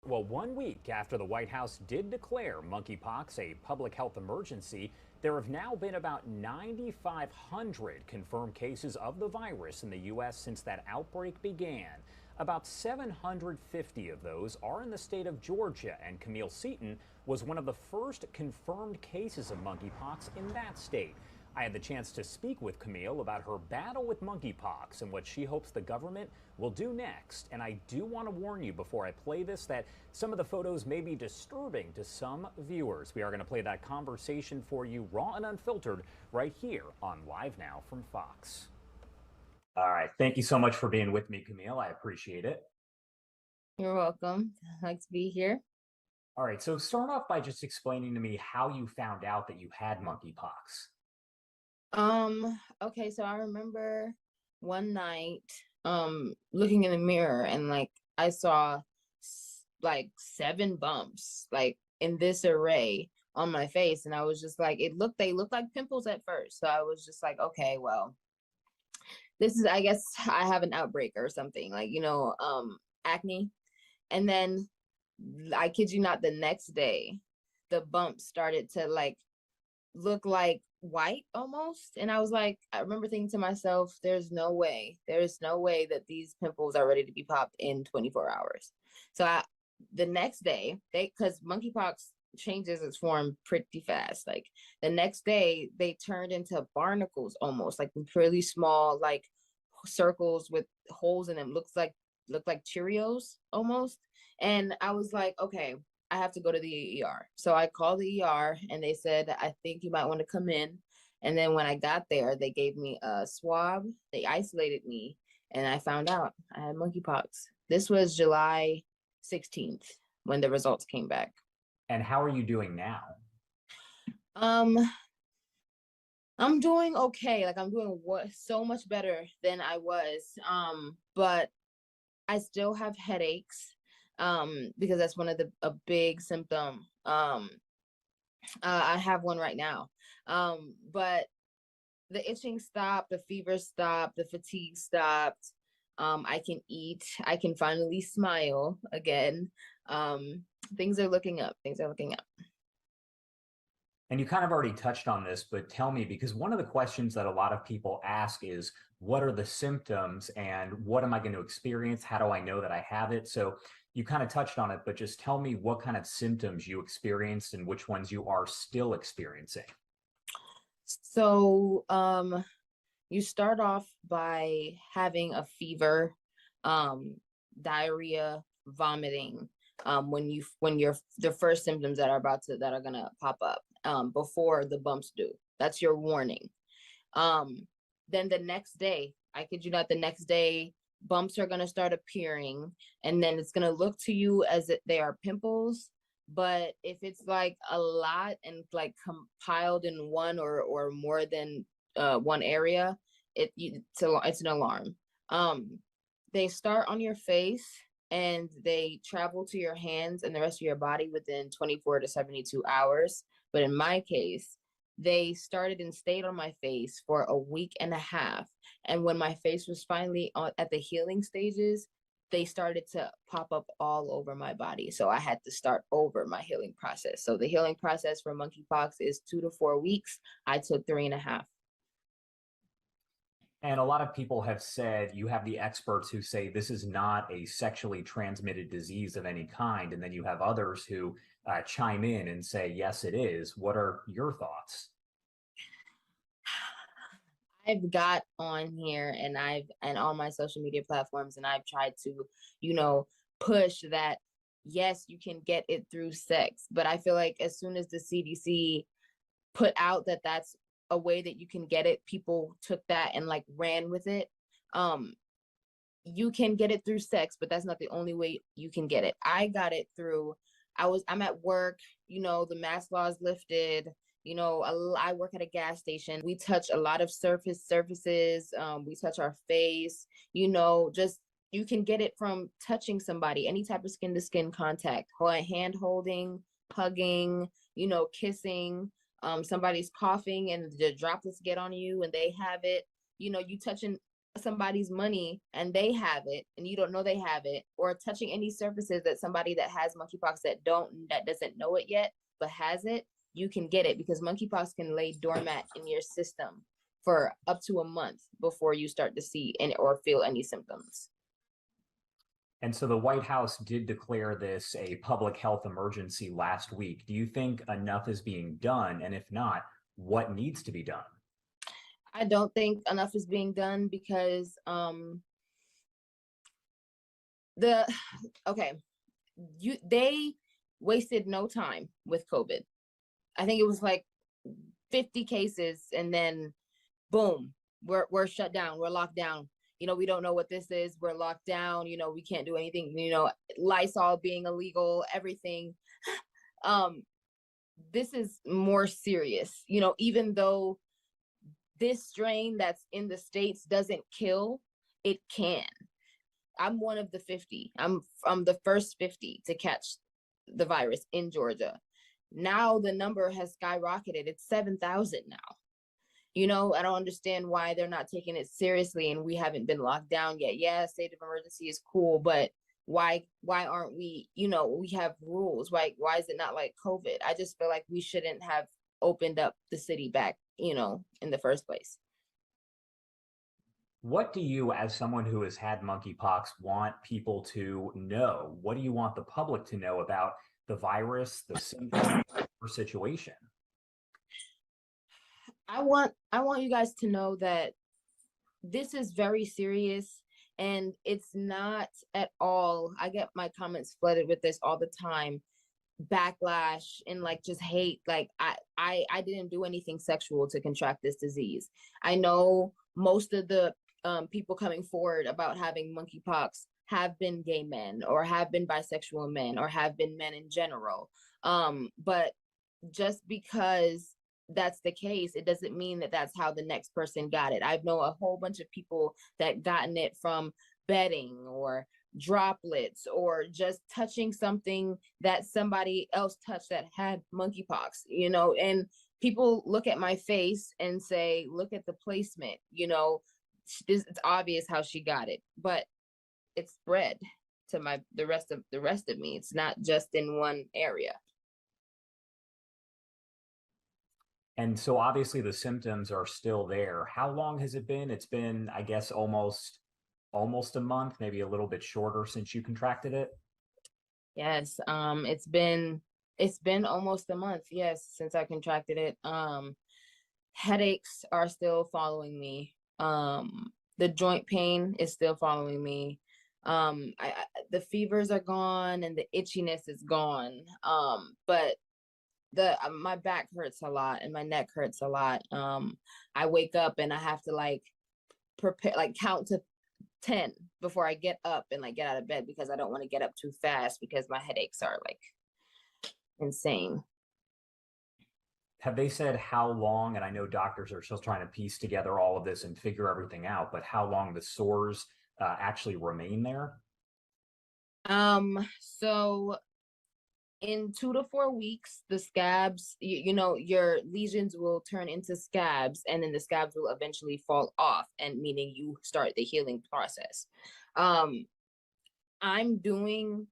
Well, 1 week after the White House did declare monkeypox a public health emergency, there have now been about 9,500 confirmed cases of the virus in the U.S. since that outbreak began. About 750 of those are in the state of Georgia, and Camille Seaton was one of the first confirmed cases of monkeypox in that state. I had the chance to speak with Camille about her battle with monkeypox and what she hopes the government will do next. And I do want to warn you before I play this that some of the photos may be disturbing to some viewers. We are going to play that conversation for you raw and unfiltered right here on Live Now from Fox. All right. Thank you so much for being with me, Camille. I appreciate it. You're welcome. I like to be here. All right. So start off by just explaining to me how you found out that you had monkeypox. Okay, so I remember one night, looking in the mirror and like I saw like 7 bumps, like in this array on my face. And I was just like, they looked like pimples at first. So I was just like, okay, well, I guess I have an outbreak or something, like, acne. And then I kid you not, the next day, the bumps started to like look like white almost. And I was like, I remember thinking to myself, there's no way that these pimples are ready to be popped in 24 hours. So the next day, because monkeypox changes its form pretty fast. Like the next day, they turned into barnacles almost, like really small, like circles with holes in them. Looked like Cheerios almost. And I was like, okay, I have to go to the ER. So I called the ER and they said, I think you might want to come in. And then when I got there, they gave me a swab. They isolated me and I found out I had monkeypox. This was July 16th when the results came back. And how are you doing now? Um, I'm doing okay. Like I'm doing so much better than I was. But I still have headaches. Because that's one of a big symptom. I have one right now. But the itching stopped, the fever stopped, the fatigue stopped. I can eat. I can finally smile again. Things are looking up. Things are looking up. And you kind of already touched on this, but tell me, because one of the questions that a lot of people ask is, what are the symptoms and what am I going to experience? How do I know that I have it? So you kind of touched on it, but just tell me what kind of symptoms you experienced and which ones you are still experiencing. So you start off by having a fever, diarrhea, vomiting, when you're the first symptoms that are gonna pop up before the bumps do. That's your warning. Then the next day, I kid you not, the next day bumps are gonna start appearing, and then it's gonna look to you as if they are pimples. But if it's like a lot and like compiled in one or more than one area, it's an alarm. They start on your face and they travel to your hands and the rest of your body within 24 to 72 hours. But in my case, they started and stayed on my face for a week and a half. And when my face was finally at the healing stages, they started to pop up all over my body. So I had to start over my healing process. So the healing process for monkeypox is 2 to 4 weeks. I took 3.5. And a lot of people have said, you have the experts who say this is not a sexually transmitted disease of any kind. And then you have others who chime in and say, yes, it is. What are your thoughts? I've got on here and on my social media platforms, and I've tried to, push that, yes, you can get it through sex. But I feel like as soon as the CDC put out that that's a way that you can get it, people took that and like ran with it. You can get it through sex, but that's not the only way you can get it. I got it through, I'm at work, the mask law is lifted. I work at a gas station. We touch a lot of surfaces. We touch our face, just you can get it from touching somebody, any type of skin to skin contact, hand holding, hugging, kissing. Somebody's coughing and the droplets get on you and they have it. You touching somebody's money and they have it and you don't know they have it, or touching any surfaces that somebody that has monkeypox that doesn't know it yet but has it, you can get it, because monkeypox can lay dormant in your system for up to a month before you start to see any or feel any symptoms. And so the White House did declare this a public health emergency last week. Do you think enough is being done? And if not, what needs to be done? I don't think enough is being done because they wasted no time with COVID. I think it was like 50 cases and then boom, we're shut down, we're locked down. We don't know what this is. We're locked down. We can't do anything. Lysol being illegal, everything. This is more serious. Even though this strain that's in the States doesn't kill, it can. I'm one of the 50. I'm the first 50 to catch the virus in Georgia. Now the number has skyrocketed. It's 7,000 now. I don't understand why they're not taking it seriously and we haven't been locked down yet. Yeah, state of emergency is cool, but why aren't we, we have rules. Why is it not like COVID? I just feel like we shouldn't have opened up the city back, in the first place. What do you, as someone who has had monkeypox, want people to know? What do you want the public to know about the virus, the symptoms, or situation? I want you guys to know that this is very serious and it's not at all. I get my comments flooded with this all the time. Backlash and like just hate. Like I didn't do anything sexual to contract this disease. I know most of the people coming forward about having monkeypox have been gay men or have been bisexual men or have been men in general. But just because that's the case, it doesn't mean that that's how the next person got it. I know a whole bunch of people that gotten it from bedding or droplets or just touching something that somebody else touched that had monkeypox, and people look at my face and say, look at the placement, it's obvious how she got it, but it's spread to the rest of me. It's not just in one area. And so obviously the symptoms are still there. How long has it been? It's been, I guess, almost a month, maybe a little bit shorter since you contracted it. Yes, it's been almost a month, yes, since I contracted it. Headaches are still following me. The joint pain is still following me. The fevers are gone and the itchiness is gone. But my back hurts a lot and my neck hurts a lot. I wake up and I have to prepare, count to 10 before I get up and get out of bed, because I don't want to get up too fast because my headaches are insane. Have they said how long, and I know doctors are still trying to piece together all of this and figure everything out, but how long the sores actually remain there? So in 2 to 4 weeks, the scabs, your lesions will turn into scabs, and then the scabs will eventually fall off, and meaning you start the healing process. I'm doing,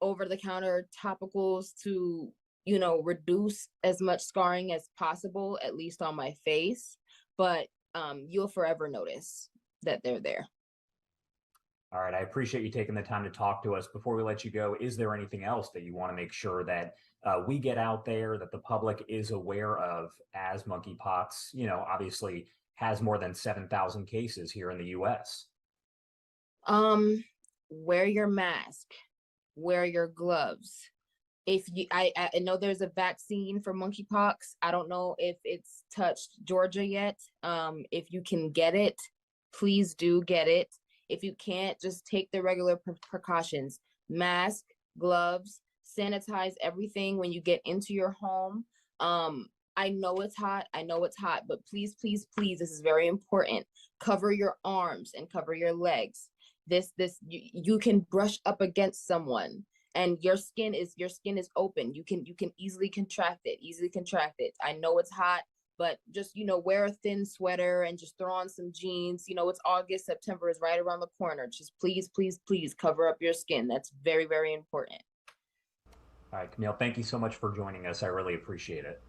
over-the-counter topicals to, reduce as much scarring as possible, at least on my face, but you'll forever notice that they're there. All right, I appreciate you taking the time to talk to us. Before we let you go, is there anything else that you want to make sure that we get out there, that the public is aware of, as monkeypox, obviously has more than 7,000 cases here in the US? Wear your mask, wear your gloves. If you, I know there's a vaccine for monkeypox. I don't know if it's touched Georgia yet. If you can get it, please do get it. If you can't, just take the regular precautions: mask, gloves, sanitize everything when you get into your home. I know it's hot, but please, please, please, this is very important. Cover your arms and cover your legs. You can brush up against someone and your skin is open. You can easily contract it, I know it's hot. but just, wear a thin sweater and just throw on some jeans. It's August, September is right around the corner. Just please, please, please cover up your skin. That's very, very important. All right, Camille, thank you so much for joining us. I really appreciate it.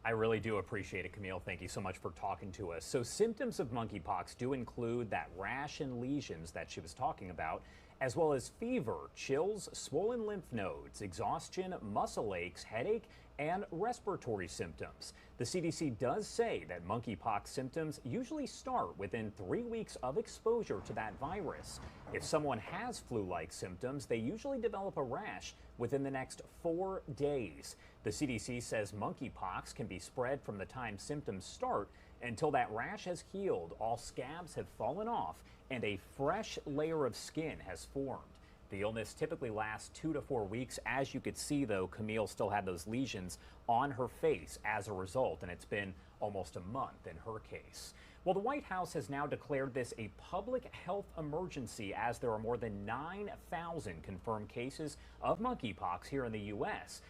I really do appreciate it, Camille. Thank you so much for talking to us. So symptoms of monkeypox do include that rash and lesions that she was talking about, as well as fever, chills, swollen lymph nodes, exhaustion, muscle aches, headache, and respiratory symptoms. The CDC does say that monkeypox symptoms usually start within 3 weeks of exposure to that virus. If someone has flu-like symptoms, they usually develop a rash within the next 4 days. The CDC says monkeypox can be spread from the time symptoms start until that rash has healed, all scabs have fallen off, and a fresh layer of skin has formed. The illness typically lasts 2 to 4 weeks. As you could see, though, Camille still had those lesions on her face as a result, and it's been almost a month in her case. Well, the White House has now declared this a public health emergency as there are more than 9,000 confirmed cases of monkeypox here in the U.S.